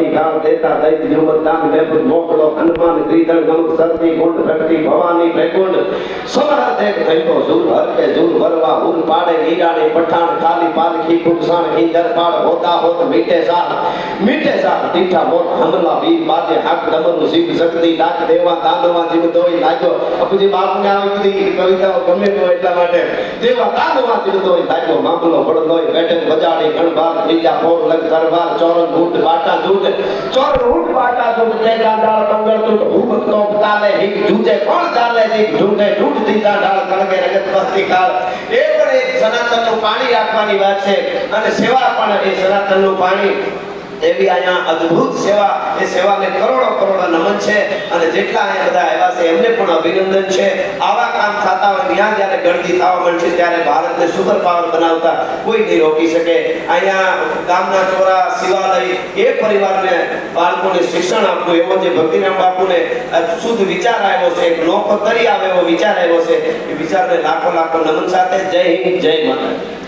पति काल देता दैत जुमत दान में मोकड़ो हनुमान ग्रीधर गम सर्दी गुंड प्रगति भवानी बैकुंड समर देख धैको झूल हर के झूल वरवा उन पाड़े हीराने पठान खाली पालखी कुबसान हिंदर पाड़ होता होत मीठे साथ तीठा मोत हमला वीर बाजे हक दमन शिव शक्ति डाक देवा दानवा जीव दोई लाग्यो अपुजी बाप ने आवती कविता गमे तो એટલા માટે દેવા દાનવા જીવ दोई लाग्यो मामलो बड़लोय बैठे बजाड़ी गणबार त्रीजा फोर लग दरबार चौरन ऊट बाटा दूध तेगा डाल मंगल टूट हुकत तो ताले हिक जूजे कोण चाले दी ढूंढे ढूंढ દીધા ડાળ કળગે રગત વસ્તી કાળ એ પણ એક સનાતનનું પાણી રાખવાની વાત છે અને સેવા પણ એ સનાતનનું પાણી એવી અહીંયા અદ્ભુત સેવા એ સેવાને કરોડો નમન છે અને જેટલા અહીંયા બધા આવ્યા છે એમને પણ અભિનંદન છે આવા કામ થતા હોય ત્યાં જ્યારે ગણતી થવા મળશે ત્યારે ભારતને સુપર પાવર બનાવતા કોઈ નહીં રોકી શકે અહીંયા ગામના ચોરા શિવાલય એ પરિવારને બાળકોને શિક્ષણ આપવું એવો જે ભક્તિરામ બાપુને શુદ્ધ વિચાર આવ્યો છે એક નોકર કરી આવે એવો વિચાર આવ્યો છે એ વિચારને લાખો નમન સાથે જય હિન્દ જય માતા।